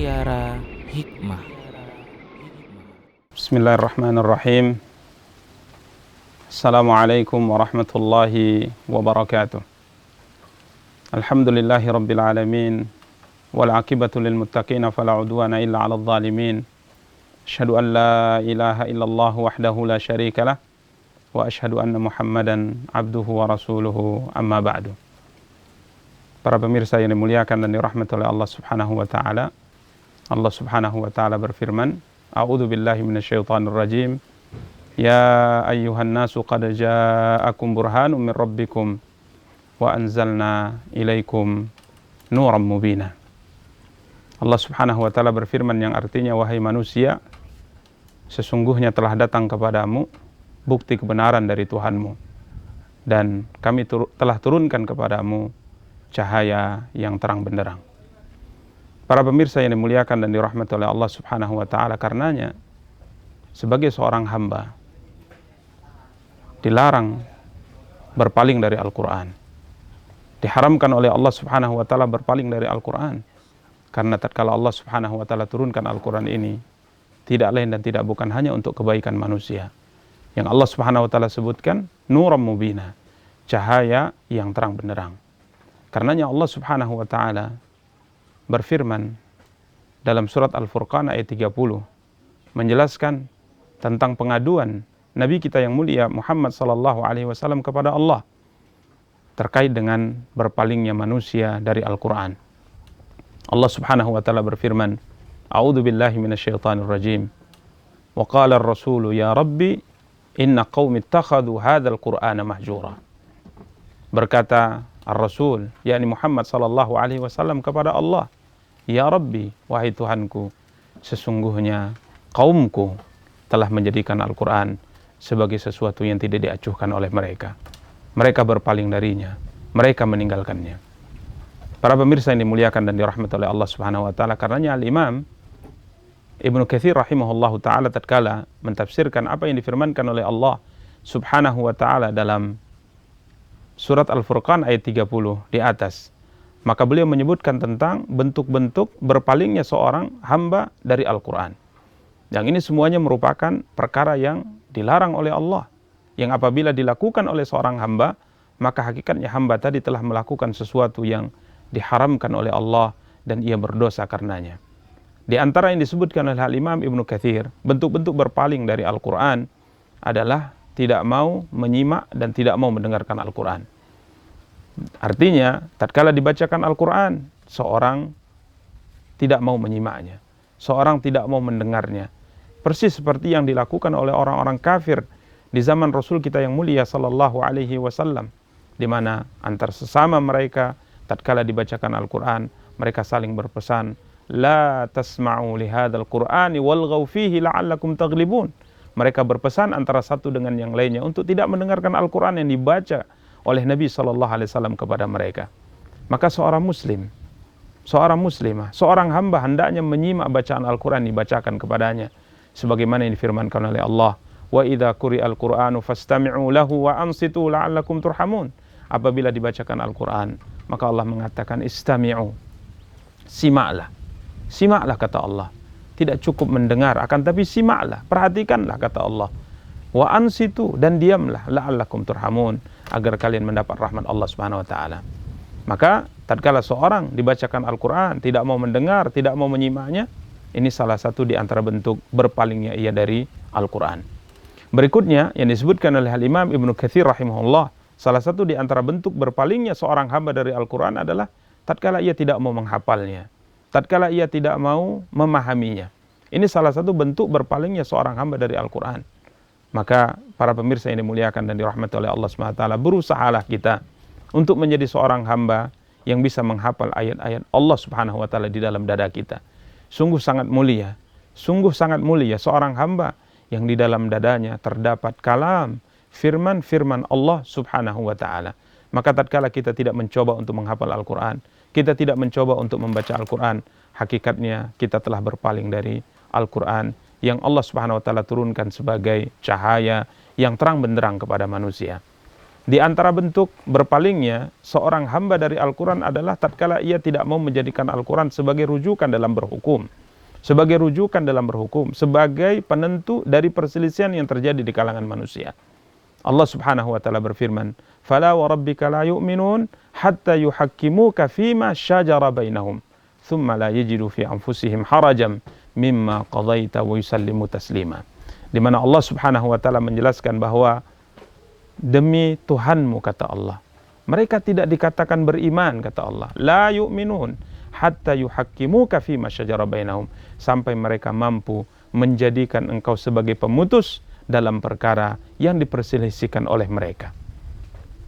Mutiara Hikmah. Bismillahirrahmanirrahim. Assalamualaikum warahmatullahi wabarakatuh. Alhamdulillahi rabbil alamin. Wal aqibatu lil muttaqin fala udwana illa 'alal zalimin. Asyhadu an la ilaha illallah wahdahu la syarika lah wa asyhadu anna Muhammadan abduhu wa rasuluhu, amma ba'du. Para pemirsa yang dimuliakan dan dirahmati oleh Allah Subhanahu wa taala. Allah Subhanahu wa taala berfirman, A'udzu billahi minasyaitonir rajim. Ya ayyuhan nasu qad ja'akum burhanun min rabbikum wa anzalna ilaikum nuran mubina. Allah Subhanahu wa taala berfirman yang artinya, wahai manusia, sesungguhnya telah datang kepadamu bukti kebenaran dari Tuhanmu, dan kami telah turunkan kepadamu cahaya yang terang benderang. Para pemirsa yang dimuliakan dan dirahmati oleh Allah Subhanahu wa taala, karenanya sebagai seorang hamba dilarang berpaling dari Al-Qur'an. Diharamkan oleh Allah Subhanahu wa taala berpaling dari Al-Qur'an, karena tatkala Allah Subhanahu wa taala turunkan Al-Qur'an ini tidak lain dan tidak bukan hanya untuk kebaikan manusia. Yang Allah Subhanahu wa taala sebutkan nuran mubina, cahaya yang terang benderang. Karenanya Allah Subhanahu wa taala berfirman dalam surat Al-Furqan ayat 30 menjelaskan tentang pengaduan Nabi kita yang mulia Muhammad sallallahu alaihi wasallam kepada Allah terkait dengan berpalingnya manusia dari Al-Qur'an. Allah Subhanahu wa taala berfirman, A'udzu billahi minasyaitonir rajim. Wa qala ar-rasulu ya rabbi inna qaumi ittakhadhu hadzal qur'ana mahjura. Berkata Ar-Rasul, yakni Muhammad sallallahu alaihi wasallam kepada Allah, Ya Rabbi, wahai Tuhanku, sesungguhnya kaumku telah menjadikan Al-Quran sebagai sesuatu yang tidak diacuhkan oleh mereka. Mereka berpaling darinya, mereka meninggalkannya. Para pemirsa yang dimuliakan dan dirahmati oleh Allah Subhanahu wa taala, karenanya Al-Imam Ibnu Katsir rahimahullahu taala tatkala mentafsirkan apa yang difirmankan oleh Allah Subhanahu wa taala dalam surat Al-Furqan ayat 30 di atas, maka beliau menyebutkan tentang bentuk-bentuk berpalingnya seorang hamba dari Al-Quran. Yang ini semuanya merupakan perkara yang dilarang oleh Allah, yang apabila dilakukan oleh seorang hamba, maka hakikatnya hamba tadi telah melakukan sesuatu yang diharamkan oleh Allah dan ia berdosa karenanya. Di antara yang disebutkan oleh Al-Imam Ibnu Katsir, bentuk-bentuk berpaling dari Al-Quran adalah tidak mau menyimak dan tidak mau mendengarkan Al-Quran. Artinya, tatkala dibacakan Al-Quran, seorang tidak mau menyimaknya, seorang tidak mau mendengarnya. Persis seperti yang dilakukan oleh orang-orang kafir di zaman Rasul kita yang mulia sallallahu alaihi wasallam, di mana antar sesama mereka tatkala dibacakan Al-Quran, mereka saling berpesan, La tasma'u lihadzal Qur'ani walghaw fihi la'allakum taghlibun. Mereka berpesan antara satu dengan yang lainnya untuk tidak mendengarkan Al-Quran yang dibaca oleh Nabi SAW kepada mereka. Maka seorang muslim, seorang muslimah, seorang hamba hendaknya menyimak bacaan Al-Quran dibacakan kepadanya. Sebagaimana yang difirmankan oleh Allah, Wa idza quri'al Qur'anu fastami'u lahu wa ansitu la'allakum turhamun. Apabila dibacakan Al-Quran, maka Allah mengatakan istami'u, simaklah. Simaklah kata Allah. Tidak cukup mendengar, akan tapi simaklah, perhatikanlah kata Allah. Wa ansitu, dan diamlah, la'allakum turhamun, agar kalian mendapat rahmat Allah Subhanahu wa taala. Maka tatkala seorang dibacakan Al-Qur'an tidak mau mendengar, tidak mau menyimaknya, ini salah satu di antara bentuk berpalingnya ia dari Al-Qur'an. Berikutnya yang disebutkan oleh Al-Imam Ibnu Katsir rahimahullah, salah satu di antara bentuk berpalingnya seorang hamba dari Al-Qur'an adalah tatkala ia tidak mau menghafalnya, tatkala ia tidak mau memahaminya. Ini salah satu bentuk berpalingnya seorang hamba dari Al-Quran. Maka para pemirsa yang dimuliakan dan dirahmati oleh Allah SWT, berusahalah kita untuk menjadi seorang hamba yang bisa menghafal ayat-ayat Allah Subhanahu wa taala di dalam dada kita. Sungguh sangat mulia seorang hamba yang di dalam dadanya terdapat kalam, firman-firman Allah Subhanahu wa taala. Maka tatkala kita tidak mencoba untuk menghafal Al-Quran, kita tidak mencoba untuk membaca Al-Quran, hakikatnya kita telah berpaling dari Al-Quran yang Allah Subhanahu wa taala turunkan sebagai cahaya yang terang benderang kepada manusia. Di antara bentuk berpalingnya seorang hamba dari Al-Quran adalah tatkala ia tidak mau menjadikan Al-Quran sebagai rujukan dalam berhukum. Sebagai rujukan dalam berhukum, sebagai penentu dari perselisihan yang terjadi di kalangan manusia. Allah Subhanahu wa taala berfirman, "Fala wa rabbika la yu'minun hatta yuhakkimuka fima syajara bainahum, thumma la yajidu fi anfusihim harajan mimma qadaita wa yusallimu taslima." Di mana Allah Subhanahu wa taala menjelaskan bahwa demi Tuhanmu, kata Allah, mereka tidak dikatakan beriman, kata Allah. La yu'minun hatta yuhakkimuka fima syajara bainahum, sampai mereka mampu menjadikan engkau sebagai pemutus dalam perkara yang diperselisihkan oleh mereka.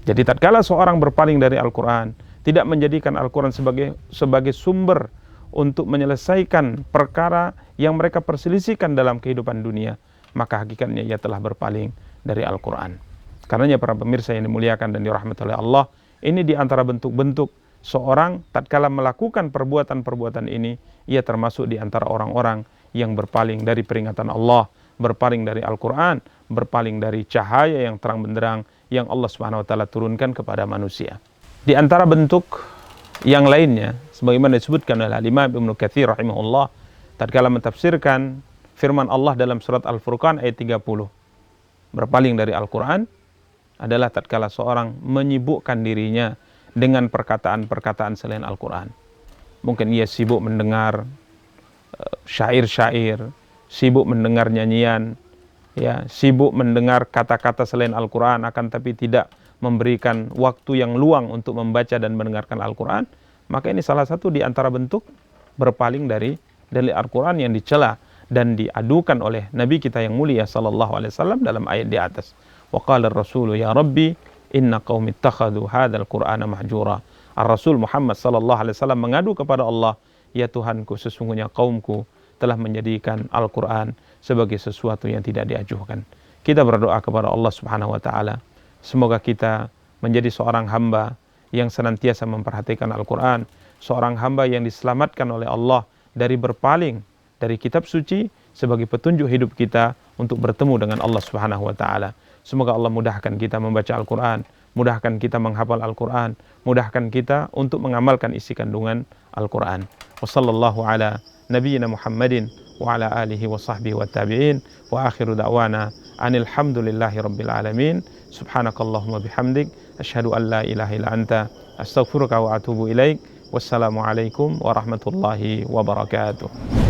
Jadi tatkala seorang berpaling dari Al-Quran, tidak menjadikan Al-Quran sebagai sumber untuk menyelesaikan perkara yang mereka perselisihkan dalam kehidupan dunia, maka hakikatnya ia telah berpaling dari Al-Quran. Karenanya para pemirsa yang dimuliakan dan dirahmati oleh Allah, ini di antara bentuk-bentuk seorang tatkala melakukan perbuatan-perbuatan ini, ia termasuk di antara orang-orang yang berpaling dari peringatan Allah, berpaling dari Al-Quran, berpaling dari cahaya yang terang benderang yang Allah Subhanahu wa taala turunkan kepada manusia. Di antara bentuk yang lainnya, sebagaimana disebutkan oleh Imam Ibnu Katsir rahimahullah tatkala mentafsirkan firman Allah dalam surat Al-Furqan ayat 30, berpaling dari Al-Quran adalah tatkala seorang menyibukkan dirinya dengan perkataan-perkataan selain Al-Quran. Mungkin ia sibuk mendengar syair-syair, sibuk mendengar nyanyian, ya, sibuk mendengar kata-kata selain Al-Quran, akan tapi tidak memberikan waktu yang luang untuk membaca dan mendengarkan Al-Quran. Maka ini salah satu di antara bentuk berpaling dari Al-Quran yang dicela dan diadukan oleh Nabi kita yang mulia sallallahu alaihi wasallam dalam ayat di atas. Wa qala ar-rasulu ya rabbi inna qaumi ittakhadhu hadzal qur'ana mahjura. Ar-Rasul Muhammad sallallahu alaihi wasallam mengadu kepada Allah, ya Tuhanku, sesungguhnya kaumku telah menjadikan Al-Quran sebagai sesuatu yang tidak diajukan. Kita berdoa kepada Allah Subhanahu wa taala, semoga kita menjadi seorang hamba yang senantiasa memperhatikan Al-Quran, seorang hamba yang diselamatkan oleh Allah dari berpaling dari kitab suci sebagai petunjuk hidup kita untuk bertemu dengan Allah Subhanahu wa taala. Semoga Allah mudahkan kita membaca Al-Quran, mudahkan kita menghafal Al-Quran, mudahkan kita untuk mengamalkan isi kandungan Al-Quran. Wa sallallahu ala nabiyyina Muhammadin wa ala alihi wa sahbihi wa tabi'in wa akhiru da'wana anil hamdulillahi rabbil alamin. Subhanakallahumma bihamdik asyhadu an la ilaha illa anta astaghfiruka wa atubu ilaik. Wassalamualaikum warahmatullahi wabarakatuh.